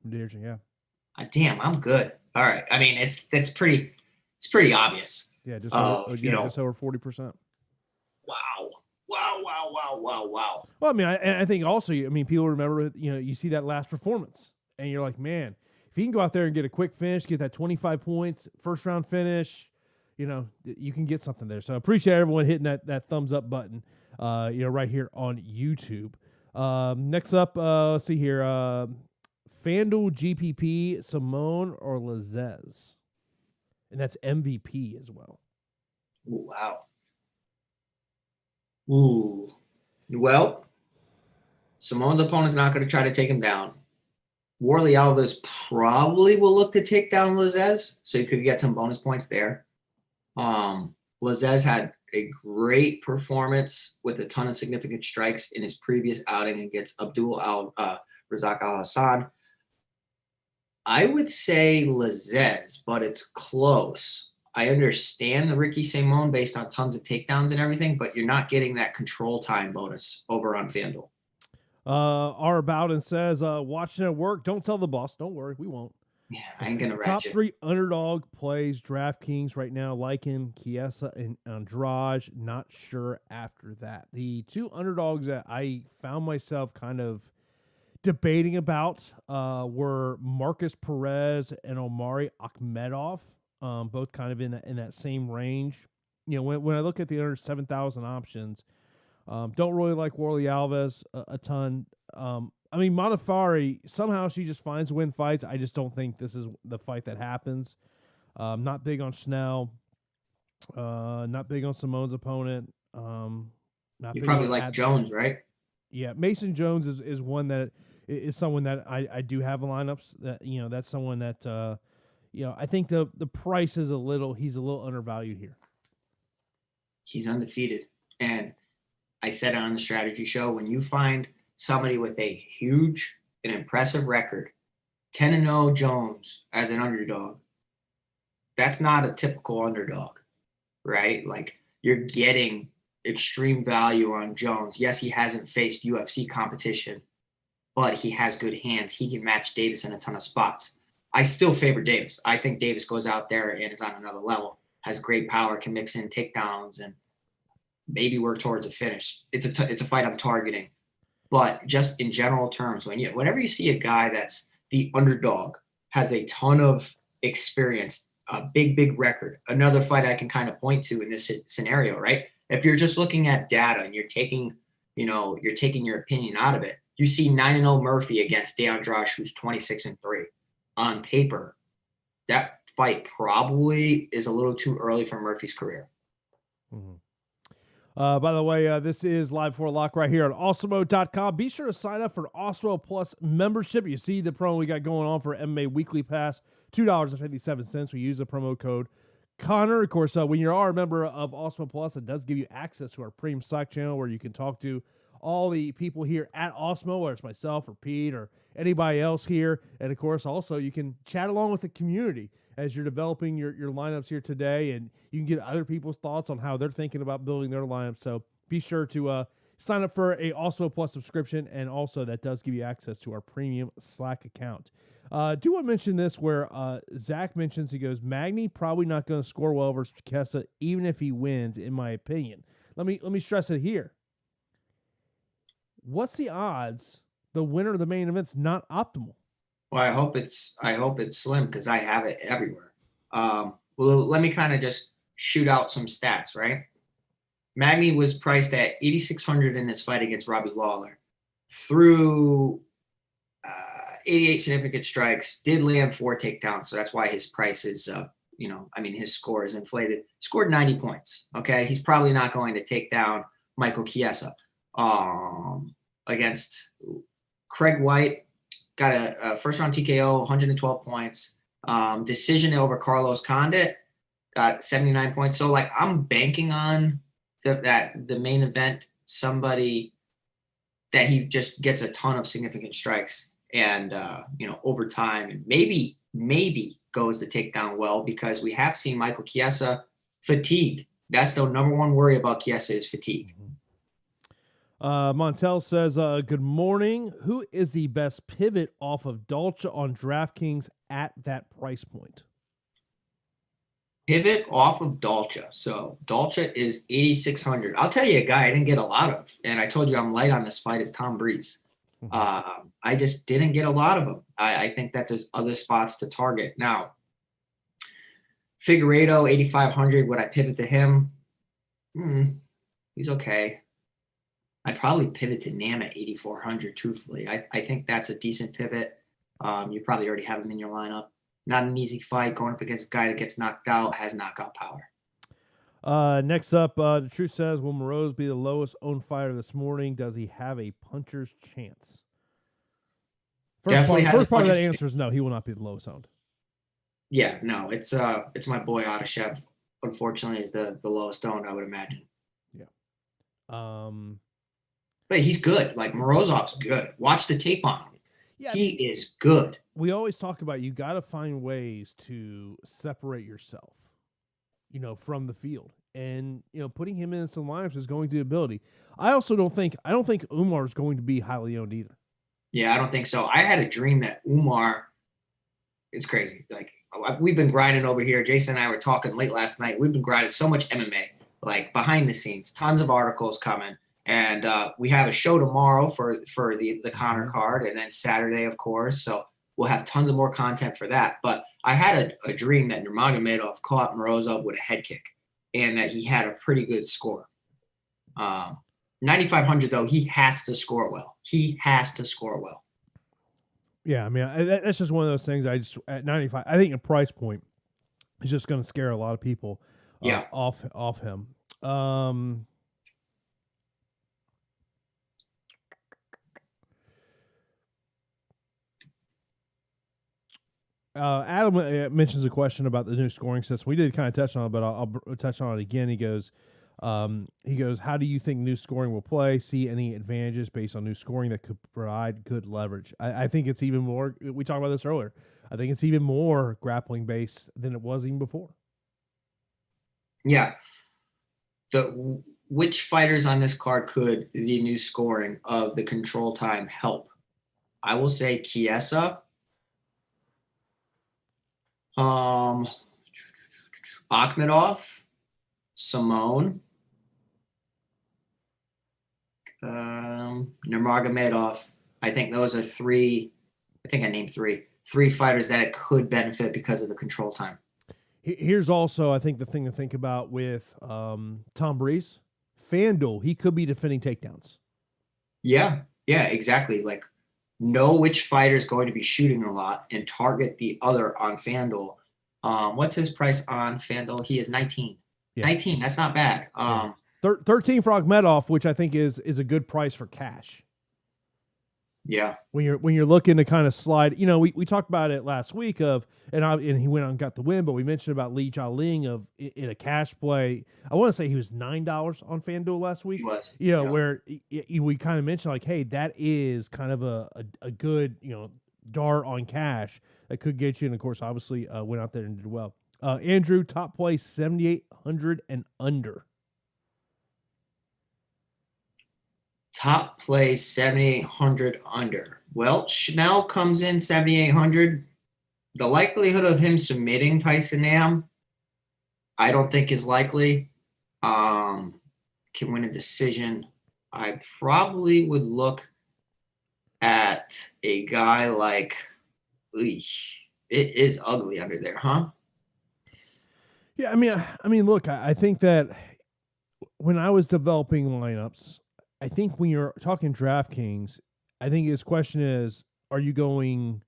Mudarji, yeah. Damn, I'm good. All right. I mean, it's pretty obvious. Yeah, just over 40%. Wow. Well, I mean, I think also, people remember, you see that last performance, and you're like, man, if he can go out there and get a quick finish, get that 25 points, first round finish, you can get something there. So I appreciate everyone hitting that thumbs up button, right here on YouTube. Next up, let's see here, FanDuel GPP, Simone or Lazez, and that's MVP as well. Wow. Ooh. Well, Simone's opponent's not going to try to take him down. Warley Alves probably will look to take down Lazez, so you could get some bonus points there. Lazez had a great performance with a ton of significant strikes in his previous outing against Razak Al Hassan. I would say Lazez, but it's close. I understand the Ricky Simone based on tons of takedowns and everything, but you're not getting that control time bonus over on FanDuel. R. Bowden says, watching at work, don't tell the boss. Don't worry, we won't. Yeah, I ain't going to Top 3 underdog plays DraftKings right now, Lycan, Chiesa, and Andrade. Not sure after that. The 2 underdogs that I found myself kind of debating about were Marcus Perez and Omari Akhmedov. Both kind of in that same range. When I look at the under 7,000 options, don't really like Warley Alves a ton. Modafferi, somehow she just finds to win fights. I just don't think this is the fight that happens. Not big on Snell. Not big on Simone's opponent. Not You big probably on like Jones, right? Yeah, Mason Jones is one that is someone that I do have in lineups. That that's someone that I think the price is he's a little undervalued here. He's undefeated, and I said it on the strategy show, when you find somebody with a huge and impressive record, 10-0 Jones as an underdog, that's not a typical underdog, right? Like, you're getting extreme value on Jones. Yes, he hasn't faced UFC competition, but he has good hands. He can match Davis in a ton of spots. I still favor Davis. I think Davis goes out there and is on another level, has great power, can mix in takedowns, and maybe work towards a finish. It's a fight I'm targeting. But just in general terms, whenever you see a guy that's the underdog, has a ton of experience, a big record, another fight I can kind of point to in this scenario, right? If you're just looking at data and you're taking your opinion out of it, you see 9-0 Murphy against De Andrade, who's 26-3. On paper, that fight probably is a little too early for Murphy's career. Mm-hmm. By the way, this is Live for Lock right here at Awesemo.com. Be sure to sign up for Awesemo Plus membership. You see the promo we got going on for MMA Weekly Pass, $2.57. We use the promo code Connor. Of course, when you are a member of Awesemo Plus, it does give you access to our premium Slack channel where you can talk to all the people here at Awesemo, whether it's myself or Pete or anybody else here. And, of course, also you can chat along with the community as you're developing your lineups here today, and you can get other people's thoughts on how they're thinking about building their lineup. So be sure to sign up for a Awesemo Plus subscription, and also that does give you access to our premium Slack account. Do want to mention this where Zach mentions, he goes, Magny probably not going to score well versus Chiesa, even if he wins, in my opinion. Let me stress it here. What's the odds the winner of the main event's not optimal? Well, I hope it's slim, because I have it everywhere. Well, let me kind of just shoot out some stats, right? Magny was priced at 8,600 in this fight against Robbie Lawler. Through 88 significant strikes, did land 4 takedowns, so that's why his price is, his score is inflated. Scored 90 points. Okay, he's probably not going to take down Michael Chiesa. Against Craig White, got a first-round TKO, 112 points. Decision over Carlos Condit, got 79 points. So, I'm banking on the main event, somebody that he just gets a ton of significant strikes and, over time, and maybe goes the takedown well, because we have seen Michael Chiesa fatigue. That's the number one worry about Chiesa, is fatigue. Montel says, good morning. Who is the best pivot off of Dolce on DraftKings at that price point? Pivot off of Dolce. So Dolce is 8,600. I'll tell you a guy I didn't get a lot of, and I told you I'm light on this fight, is Tom Breeze. I just didn't get a lot of them. I think that there's other spots to target. Now, Figueiredo, 8,500. Would I pivot to him? He's okay. I'd probably pivot to Nam at 8,400, truthfully. I think that's a decent pivot. You probably already have him in your lineup. Not an easy fight, going up against a guy that gets knocked out, has knockout power. Next up, the truth says, will Moroz be the lowest owned fighter this morning? Does he have a puncher's chance? First part of that answer is no, he will not be the lowest owned. Yeah, no, it's my boy Adeshev. Unfortunately, is the lowest owned, I would imagine. Yeah. But he's good. Morozov's good. Watch the tape on him. Yeah, he is good. We always talk about, you got to find ways to separate yourself, from the field. And, putting him in some lineups is going to the ability. I don't think Umar is going to be highly owned either. Yeah, I don't think so. I had a dream that Umar, it's crazy. We've been grinding over here. Jason and I were talking late last night. We've been grinding so much MMA, behind the scenes, tons of articles coming. And we have a show tomorrow for the Connor card, and then Saturday, of course. So we'll have tons of more content for that. But I had a dream that Nurmagomedov caught Morozov with a head kick, and that he had a pretty good score. 9,500, though, he has to score well. Yeah, that's just one of those things. At 95, I think a price point is just going to scare a lot of people. Yeah. off him. Adam mentions a question about the new scoring system. We did kind of touch on it, but I'll touch on it again. He goes, how do you think new scoring will play? See any advantages based on new scoring that could provide good leverage? I think it's even more. We talked about this earlier. I think it's even more grappling based than it was even before. Yeah. Which fighters on this card could the new scoring of the control time help? I will say Chiesa. Akhmedov, Simone, Nurmagomedov. I think those are three. I think I named three fighters that it could benefit because of the control time. Here's also, I think, the thing to think about with Tom Breeze. FanDuel, he could be defending takedowns. Yeah, exactly. Like, know which fighter is going to be shooting a lot and target the other on FanDuel. What's his price on FanDuel? He is 19. Yeah. 19, that's not bad. 13 for Akhmedov, which I think is a good price for cash. Yeah. When you're looking to kind of slide, we talked about it last week and he went out and got the win, but we mentioned about Li Jialing in a cash play. I want to say he was $9 on FanDuel last week. He was. Where we kind of mentioned like, hey, that is kind of a good, dart on cash that could get you. And of course, obviously went out there and did well. Andrew, top play 7,800 and under. Top play 7,800 under. Well, Chanel comes in 7,800. The likelihood of him submitting Tyson Nam, I don't think is likely. Can win a decision. I probably would look at a guy like, it is ugly under there, huh? Yeah, I mean, look, I think that when I was developing lineups, I think when you're talking DraftKings, I think his question is, are you going?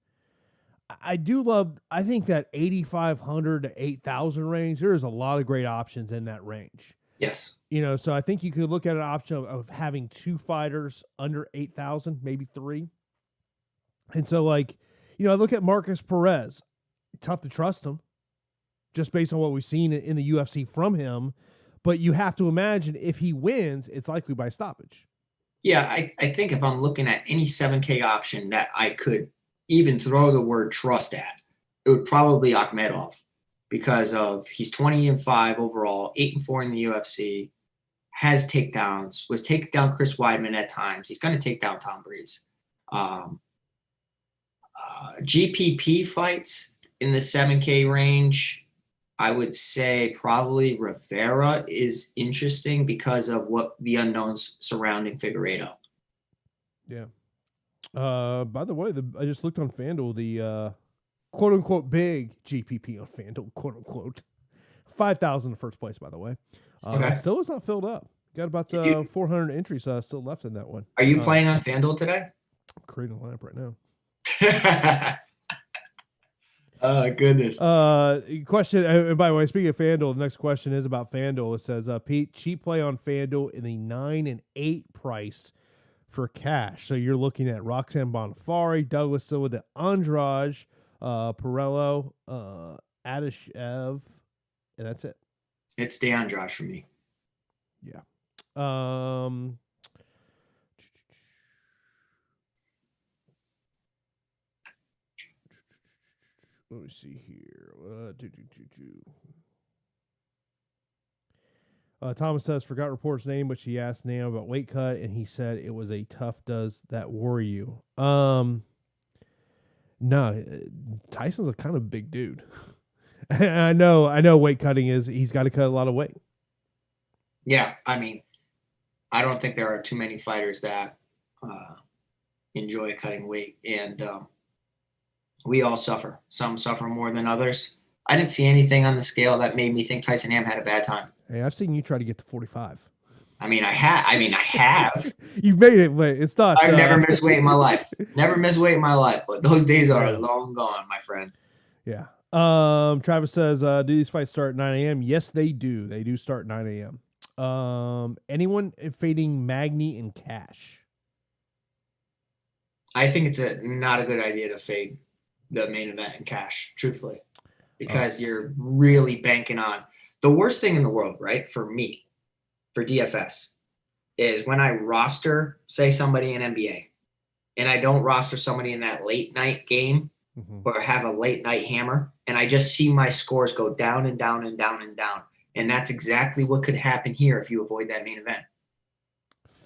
I think that 8,500 to 8,000 range, there is a lot of great options in that range. Yes. So I think you could look at an option of having two fighters under 8,000, maybe three. And so I look at Marcus Perez, tough to trust him just based on what we've seen in the UFC from him. But you have to imagine if he wins, it's likely by stoppage. Yeah, I think if I'm looking at any 7K option that I could even throw the word trust at, it would probably be Akhmedov because he's 20-5 overall, 8-4 in the UFC, has takedowns, was taken down Chris Weidman at times. He's going to take down Tom Breeze. GPP fights in the 7K range, I would say probably Rivera is interesting because of what the unknowns surrounding Figueiredo. Yeah. By the way, I just looked on FanDuel, the quote unquote big GPP on FanDuel, quote unquote, 5,000 in first place. By the way, okay. Still is not filled up. Got about 400 entries still left in that one. Are you playing on FanDuel today? I'm creating a lineup right now. Oh, goodness. Question, and by the way, speaking of FanDuel, the next question is about FanDuel. It says, Pete, cheap play on FanDuel in the 9 and 8 price for cash. So you're looking at Roxanne Bonifari, Douglas Silva de Andrade, Perello, Adeshev, and that's it. It's de Andrade for me. Yeah. Let me see here. Thomas says, forgot report's name, but she asked Nam about weight cut, and he said it was a tough. Does that worry you? No, Tyson's a kind of big dude. I know weight cutting he's got to cut a lot of weight. Yeah, I mean, I don't think there are too many fighters that enjoy cutting weight, and we all suffer. Some suffer more than others. I didn't see anything on the scale that made me think Tyson Nam had a bad time. Hey, I've seen you try to get to 45. I have. You've made it, but it's not. I've never missed weight in my life. Never missed weight in my life, but those days are long gone, my friend. Yeah. Travis says, do these fights start at 9 a.m.? Yes, they do. They do start 9 a.m. Anyone fading Magny and Cash? I think it's not a good idea to fade the main event in Cash, truthfully, because you're really banking on the worst thing in the world, right? For me, for DFS, is when I roster, say, somebody in NBA, and I don't roster somebody in that late night game or have a late night hammer, and I just see my scores go down and down and down and down. And that's exactly what could happen here if you avoid that main event.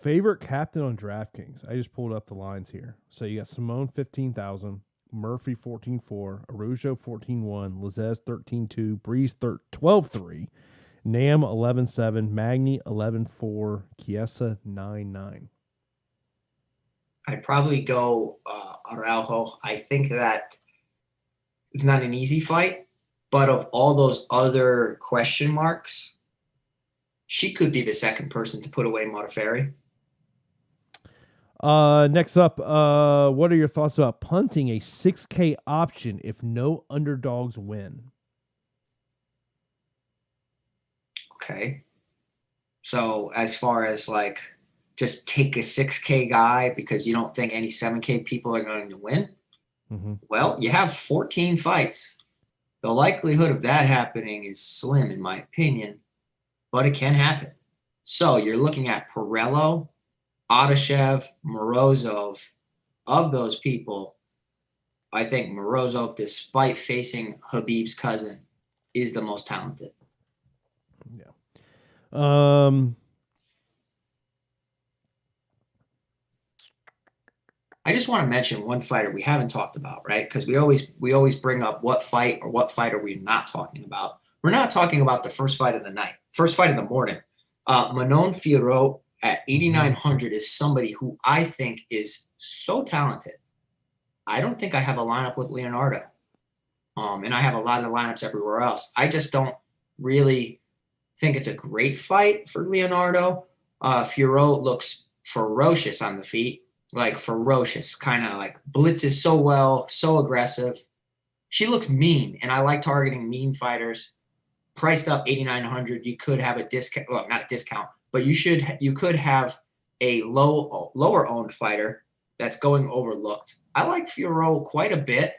Favorite captain on DraftKings. I just pulled up the lines here. So you got Simone 15,000, Murphy 14.4, Araujo 14.1, Lizez 13.2, Breeze 12.3, Nam 11.7, Magny 11.4, Chiesa 9.9. I'd probably go Araujo. I think that it's not an easy fight, but of all those other question marks, she could be the second person to put away Modafferi. Next up, what are your thoughts about punting a 6K option if no underdogs win? Okay. So as far as like just take a 6K guy because you don't think any 7K people are going to win, well, you have 14 fights. The likelihood of that happening is slim, in my opinion, but it can happen. So you're looking at Perello, Adashev, Morozov. Of those people, I think Morozov, despite facing Khabib's cousin, is the most talented. Yeah. I just want to mention one fighter we haven't talked about, right? Because we always bring up what fight are we not talking about. We're not talking about the first fight of the night, first fight of the morning. Manon Fiorot at 8,900 is somebody who I think is so talented. I don't think I have a lineup with Leonardo. And I have a lot of lineups everywhere else. I just don't really think it's a great fight for Leonardo. Fiorot looks ferocious on the feet. Like ferocious, kind of like blitzes so well, so aggressive. She looks mean, and I like targeting mean fighters. Priced up 8,900, you could have a discount. Well, not a discount, but you could have a lower owned fighter that's going overlooked. I like Fiorot quite a bit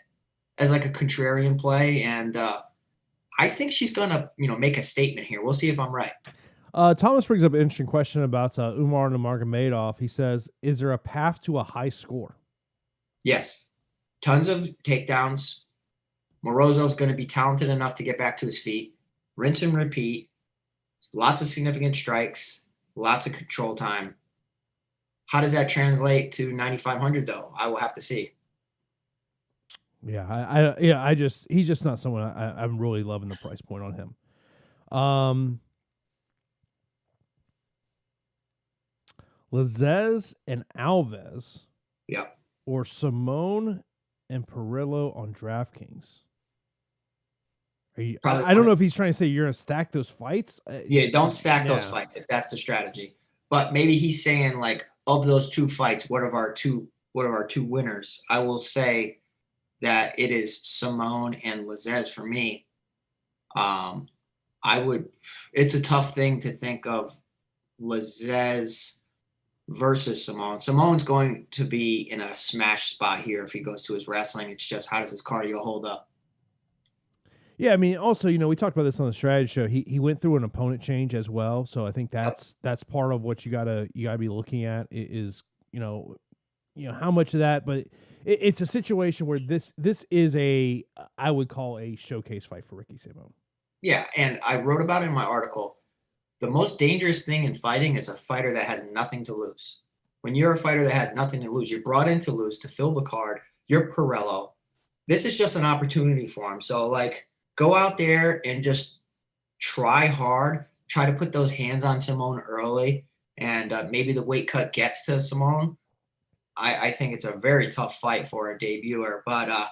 as like a contrarian play, and I think she's gonna make a statement here. We'll see if I'm right. Thomas brings up an interesting question about Umar Nurmagomedov. He says, is there a path to a high score? Yes. Tons of takedowns. Morozov's going to be talented enough to get back to his feet. Rinse and repeat. Lots of significant strikes. Lots of control time. How does that translate to 9,500 though? I will have to see. Yeah, he's just not someone I'm really loving the price point on him. Lizez and Alves, or Simone and Perillo on DraftKings. I don't know if he's trying to say you're going to stack those fights. Yeah, don't stack those fights if that's the strategy. But maybe he's saying like of those two fights, what are our two winners? I will say that it is Simone and Lizez for me. It's a tough thing to think of Lizez versus Simone. Simone's going to be in a smash spot here if he goes to his wrestling. It's just how does his cardio hold up? Yeah, I mean, also, we talked about this on the strategy show. He went through an opponent change as well, so I think that's part of what you gotta be looking at is how much of that. But it's a situation where this is I would call a showcase fight for Ricky Simone. Yeah, and I wrote about it in my article. The most dangerous thing in fighting is a fighter that has nothing to lose. When you're a fighter that has nothing to lose, you're brought in to lose, to fill the card. You're Perello. This is just an opportunity for him. So, go out there and just try hard. Try to put those hands on Simone early, and maybe the weight cut gets to Simone. I think it's a very tough fight for a debuter. But,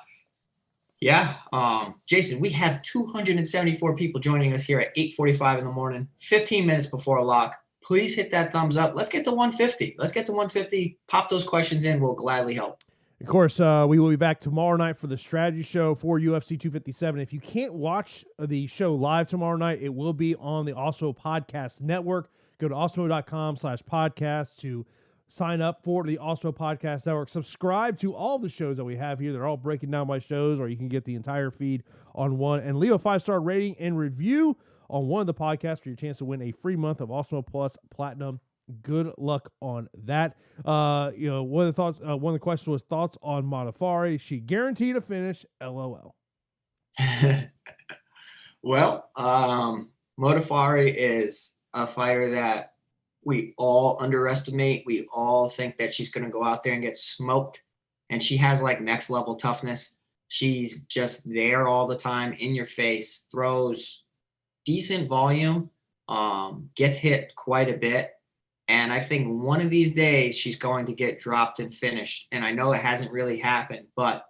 Jason, we have 274 people joining us here at 8:45 in the morning, 15 minutes before a lock. Please hit that thumbs up. Let's get to 150. Pop those questions in. We'll gladly help. Of course, we will be back tomorrow night for the strategy show for UFC 257. If you can't watch the show live tomorrow night, it will be on the Awesemo Podcast Network. Go to awesemo.com/podcast to sign up for the Awesemo Podcast Network. Subscribe to all the shows that we have here. They're all breaking down my shows, or you can get the entire feed on one. And leave a 5-star rating and review on one of the podcasts for your chance to win a free month of Awesemo Plus Platinum. Good luck on that. One of the questions was thoughts on Modafari. She guaranteed a finish. LOL. Well, Modafari is a fighter that we all underestimate. We all think that she's going to go out there and get smoked, and she has like next level toughness. She's just there all the time, in your face, throws decent volume, gets hit quite a bit. And I think one of these days she's going to get dropped and finished. And I know it hasn't really happened, but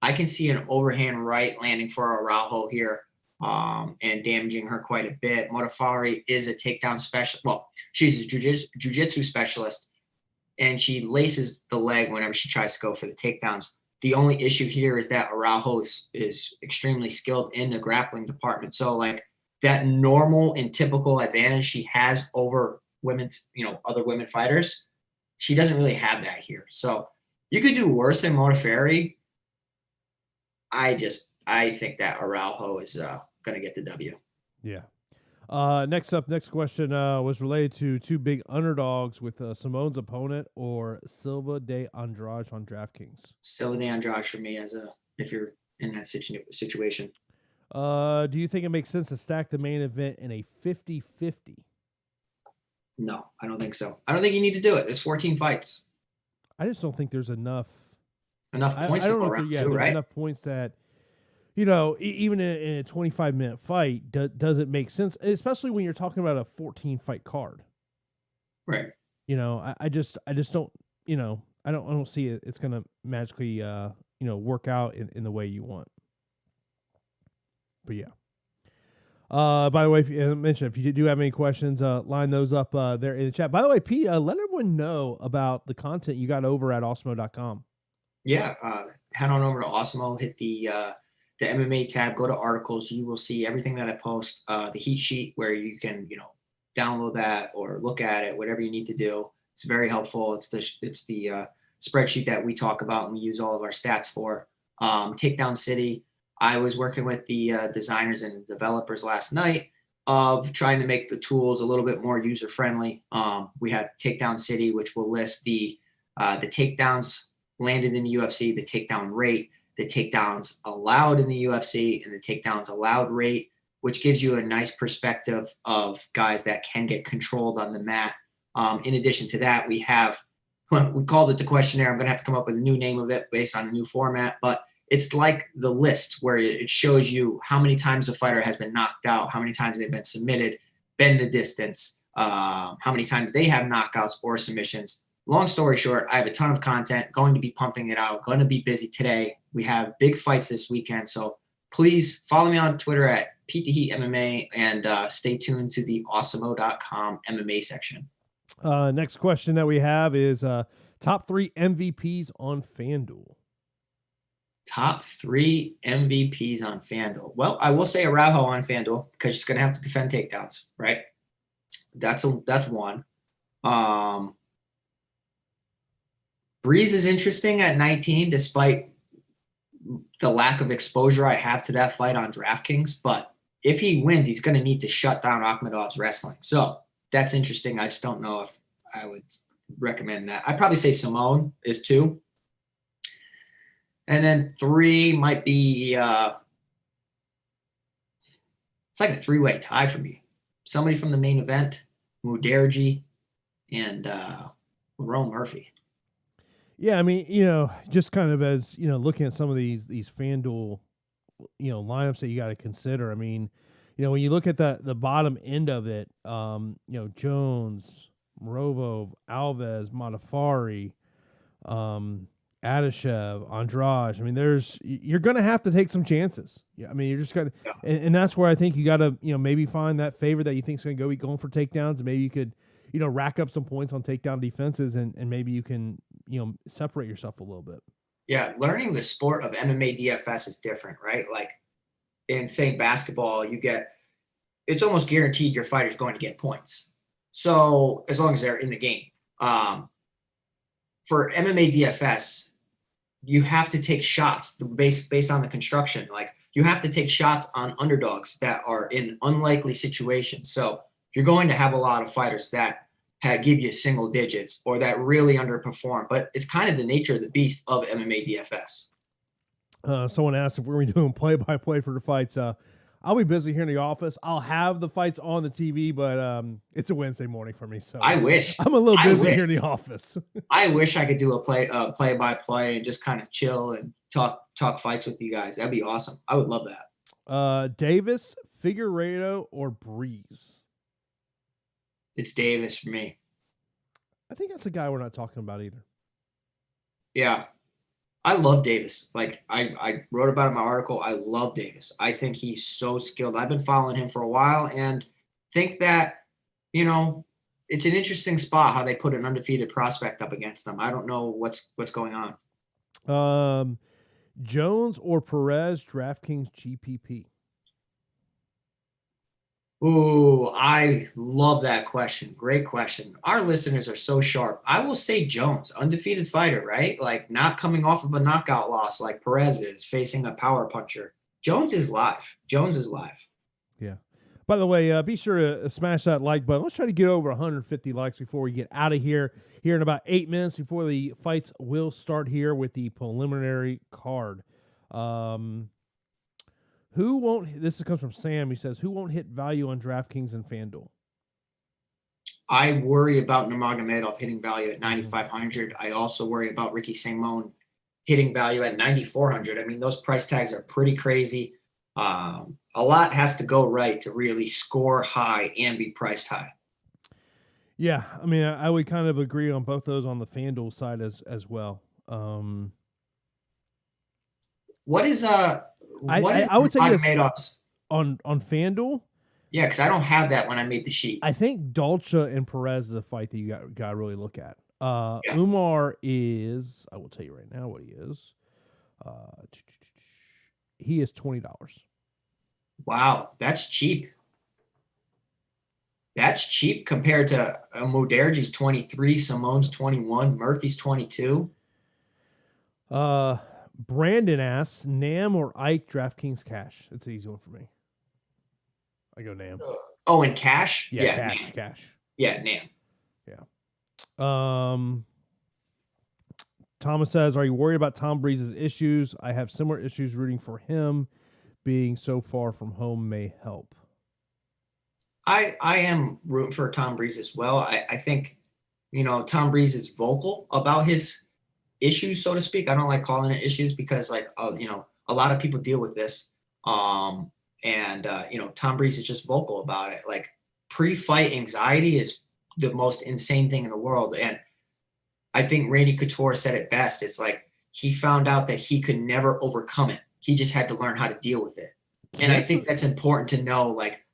I can see an overhand right landing for Araujo here, and damaging her quite a bit. Modafari is a takedown specialist. Well, she's a jiu-jitsu specialist, and she laces the leg whenever she tries to go for the takedowns. The only issue here is that Araujo is extremely skilled in the grappling department. So like that normal and typical advantage she has over other women fighters, she doesn't really have that here. So you could do worse than Modafari. I think that Araujo is going to get the W. Yeah. Next question was related to two big underdogs with Simone's opponent or Silva de Andrade on DraftKings. Silva de Andrade for me if you're in that situation. Do you think it makes sense to stack the main event in a 50-50? No, I don't think so. I don't think you need to do it. There's 14 fights. I just don't think there's enough points to go around. There's right? enough points that, even in a 25-minute fight, does it make sense? Especially when you're talking about a 14-fight card. Right. I just don't, I don't see it's going to magically, work out in the way you want. But yeah. By the way, if you do have any questions, line those up there in the chat. By the way, Pete, let everyone know about the content you got over at awesemo.com. Yeah, head on over to Awesemo, hit the MMA tab, go to articles. You will see everything that I post, the heat sheet where you can, download that or look at it, whatever you need to do. It's very helpful. It's the spreadsheet that we talk about and we use all of our stats for. Takedown City. I was working with the designers and developers last night of trying to make the tools a little bit more user-friendly. We have Takedown City, which will list the takedowns landed in the UFC, the takedown rate, the takedowns allowed in the UFC, and the takedowns allowed rate, which gives you a nice perspective of guys that can get controlled on the mat. In addition to that, we called it the questionnaire. I'm going to have to come up with a new name of it based on a new format, but it's like the list where it shows you how many times a fighter has been knocked out, how many times they've been submitted, been the distance, how many times they have knockouts or submissions. Long story short, I have a ton of content, going to be pumping it out, going to be busy today. We have big fights this weekend, so please follow me on Twitter at Pete the Heat MMA and stay tuned to the awesemo.com MMA section. Next question that we have is top 3 MVPs on FanDuel. Top 3 MVPs on FanDuel. Well, I will say Araujo on FanDuel because she's going to have to defend takedowns, right? That's one. Breeze is interesting at 19, despite the lack of exposure I have to that fight on DraftKings. But if he wins, he's going to need to shut down Akhmedov's wrestling. So that's interesting. I just don't know if I would recommend that. I'd probably say Simone is 2. And then 3 might be it's like a 3-way tie for me. Somebody from the main event, Muderji, and Lerone Murphy. Yeah, I mean, just kind of as, looking at some of these FanDuel, lineups that you got to consider. I mean, when you look at the bottom end of it, Jones, Morovo, Alves, Modafari, Adeshev, Andrade. I mean, you're going to have to take some chances. Yeah, I mean, you're just going to, and that's where I think you got to, maybe find that favorite that you think is going to be going for takedowns, and maybe you could, rack up some points on takedown defenses, and maybe you can, separate yourself a little bit. Yeah, learning the sport of MMA DFS is different, right? Like in, say, basketball, it's almost guaranteed your fighter's going to get points. So as long as they're in the game. For MMA DFS, you have to take shots based on the construction. Like you have to take shots on underdogs that are in unlikely situations. So you're going to have a lot of fighters that give you single digits or that really underperform. But it's kind of the nature of the beast of MMA DFS. Someone asked if we're going to be doing play-by-play for the fights. I'll be busy here in the office. I'll have the fights on the TV, but it's a Wednesday morning for me. So I wish I'm a little busy here in the office. I wish I could do a play-by-play and just kind of chill and talk fights with you guys. That'd be awesome. I would love that. Davis, Figueiredo, or Breeze? It's Davis for me. I think that's a guy we're not talking about either. Yeah. I love Davis. Like I wrote about it in my article. I love Davis. I think he's so skilled. I've been following him for a while and think that, it's an interesting spot how they put an undefeated prospect up against them. I don't know what's going on. Jones or Perez, DraftKings GPP? Ooh, I love that question. Great question. Our listeners are so sharp. I will say Jones, undefeated fighter, right? Like not coming off of a knockout loss like Perez is, facing a power puncher. Jones is live. Yeah. By the way, be sure to smash that like button. Let's try to get over 150 likes before we get out of here in about 8 minutes before the fights will start here with the preliminary card. This comes from Sam. He says, who won't hit value on DraftKings and FanDuel? I worry about Nurmagomedov hitting value at 9,500. I also worry about Ricky Simon hitting value at 9,400. I mean, those price tags are pretty crazy. A lot has to go right to really score high and be priced high. Yeah, I mean, I would kind of agree on both those on the FanDuel side as well. What is I would say this on FanDuel. Yeah, because I don't have that when I made the sheet. I think Dolce and Perez is a fight that you got to really look at. Umar is, I will tell you right now what he is. He is $20. Wow, that's cheap. That's cheap compared to Muderji's 23, Simone's 21, Murphy's 22. Brandon asks, Nam or Ike, DraftKings cash? It's an easy one for me. I go Nam. Oh, in cash? Yeah, cash. Yeah, Nam. Yeah. Thomas says, are you worried about Tom Breeze's issues? I have similar issues. Rooting for him. Being so far from home may help. I am rooting for Tom Breeze as well. I think, Tom Breeze is vocal about his issues, so to speak. I don't like calling it issues because a lot of people deal with this. Tom Breeze is just vocal about it. Like pre-fight anxiety is the most insane thing in the world. And I think Randy Couture said it best. It's like he found out that he could never overcome it. He just had to learn how to deal with it. And I think that's important to know. Like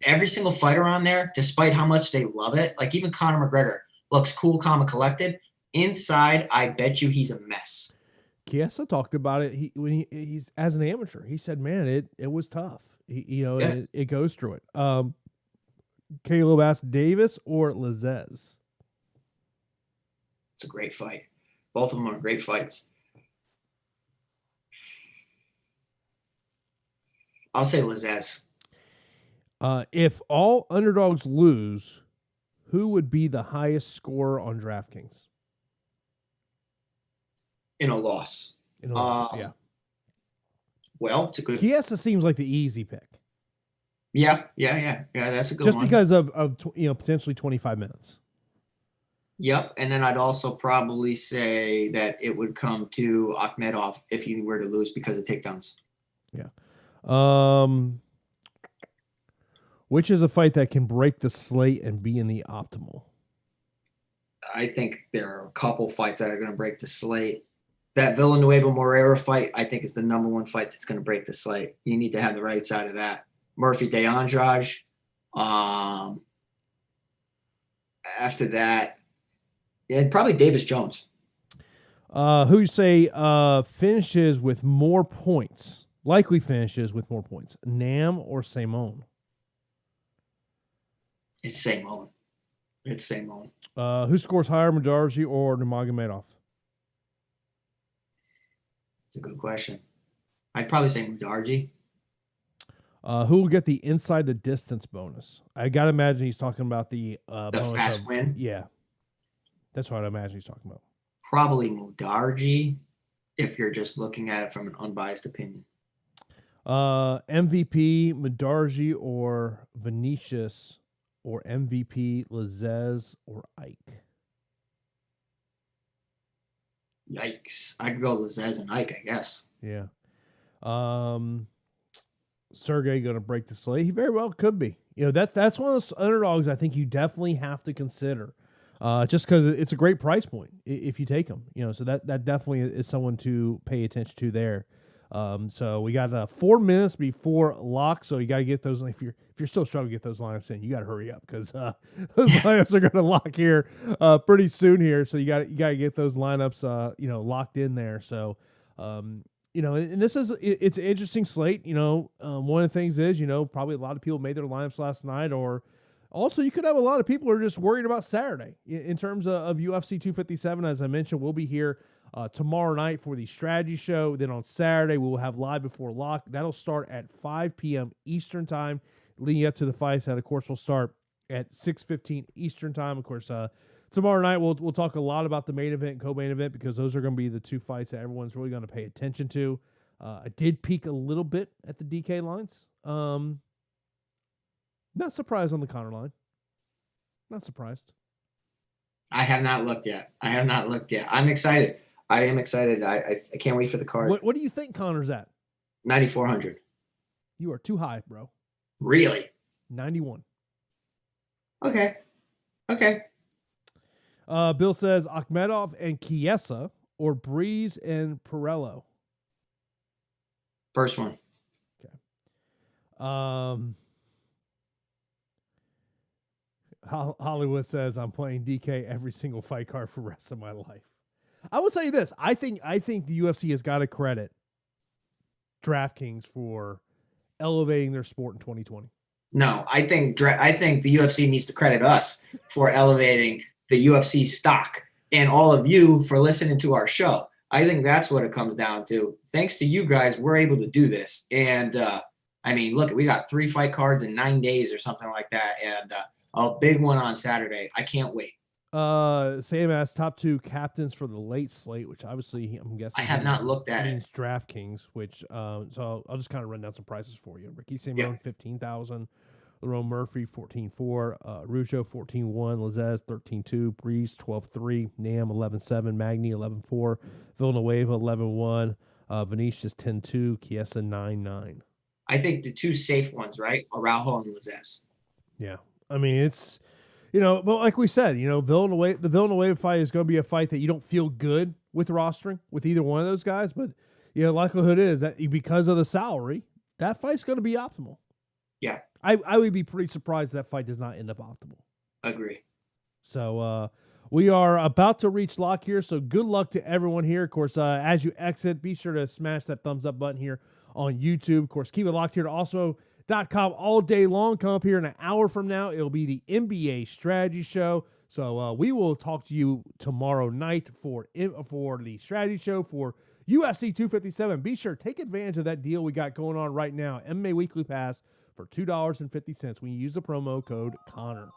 every single fighter on there, despite how much they love it, like even Conor McGregor looks cool, calm, and collected. Inside, I bet you he's a mess. Chiesa talked about it. He's as an amateur. He said, "Man, it was tough. It goes through it." Caleb asked, Davis or Lazez? It's a great fight. Both of them are great fights. I'll say Lazez. If all underdogs lose, who would be the highest scorer on DraftKings? In a loss. Yeah. Well, it's a good. Chiesa seems like the easy pick. Yeah. That's a good one. Just because of potentially 25 minutes. Yep, and then I'd also probably say that it would come to Akhmedov if he were to lose because of takedowns. Yeah. Which is a fight that can break the slate and be in the optimal? I think there are a couple fights that are going to break the slate. That Villanueva-Moreira fight, I think, is the number one fight that's going to break the slate. You need to have the right side of that. Murphy de Andrade. After that, yeah, probably Davis Jones. Who you say finishes with more points? Likely finishes with more points. Nam or Simone? It's Simone. It's Simone. Who scores higher, Mudarji or Nurmagomedov? It's a good question. I'd probably say Mudarji. Who will get the inside the distance bonus? I gotta imagine he's talking about the bonus fast win. Yeah, that's what I imagine he's talking about. Probably Mudarji, if you're just looking at it from an unbiased opinion. MVP Mudarji or Vinicius, or MVP Lazez or Ike? Yikes! I could go Lazez and Ike, I guess. Yeah. Sergey going to break the slate? He very well could be. You know, that's one of those underdogs I think you definitely have to consider, just because it's a great price point if you take him. You know, so that definitely is someone to pay attention to there. So we got 4 minutes before lock, so you got to get those. If you're still struggling to get those lineups in, you got to hurry up because those lineups are going to lock here pretty soon here. So you got to get those lineups locked in there. So. And this it's an interesting slate. One of the things is, probably a lot of people made their lineups last night, or also you could have a lot of people who are just worried about Saturday in terms of UFC 257. As I mentioned, we'll be here tomorrow night for the strategy show. Then on Saturday, we will have live before lock. That'll start at 5 p.m. Eastern time, leading up to the fights. That, of course, will start at 6:15 Eastern time. Of course, tomorrow night, we'll talk a lot about the main event and co-main event because those are going to be the two fights that everyone's really going to pay attention to. I did peek a little bit at the DK lines. Not surprised on the Conor line. Not surprised. I have not looked yet. I'm excited. I am excited. I can't wait for the card. What do you think Conor's at? 9,400. You are too high, bro. Really? 91. Okay. Bill says Akhmedov and Chiesa or Breeze and Pirello. First one. Okay. Hollywood says I'm playing DK every single fight card for the rest of my life. I will tell you this. I think the UFC has got to credit DraftKings for elevating their sport in 2020. No, I think the UFC needs to credit us for elevating the UFC stock and all of you for listening to our show. I think that's what it comes down to. Thanks to you guys, we're able to do this. And look, we got 3 fight cards in 9 days or something like that. And a big one on Saturday. I can't wait. Same as top 2 captains for the late slate, which obviously I'm guessing I have not looked at it. DraftKings, which so I'll just kind of run down some prices for you. Ricky Simon, 15,000. Lerone Murphy, 14.4. Rujo, 14.1. Lazez, 13.2. Breeze, 12.3. Nam, 11.7. Magny, 11.4. Villanueva, 11.1. Vinicius, 10.2. Chiesa, 9.9. I think the 2 safe ones, right? Araujo and Lazez. Yeah. I mean, it's, but like we said, the Villanueva fight is going to be a fight that you don't feel good with rostering with either one of those guys. But, likelihood is that because of the salary, that fight's going to be optimal. Yeah. I would be pretty surprised that fight does not end up optimal. Agree. So we are about to reach lock here. So good luck to everyone here. Of course, as you exit, be sure to smash that thumbs up button here on YouTube. Of course, keep it locked here to Awesemo.com all day long. Come up here in an hour from now. It'll be the NBA strategy show. So we will talk to you tomorrow night for the strategy show for UFC 257. Be sure to take advantage of that deal we got going on right now. MMA Weekly Pass for $2.50 when you use the promo code Connor.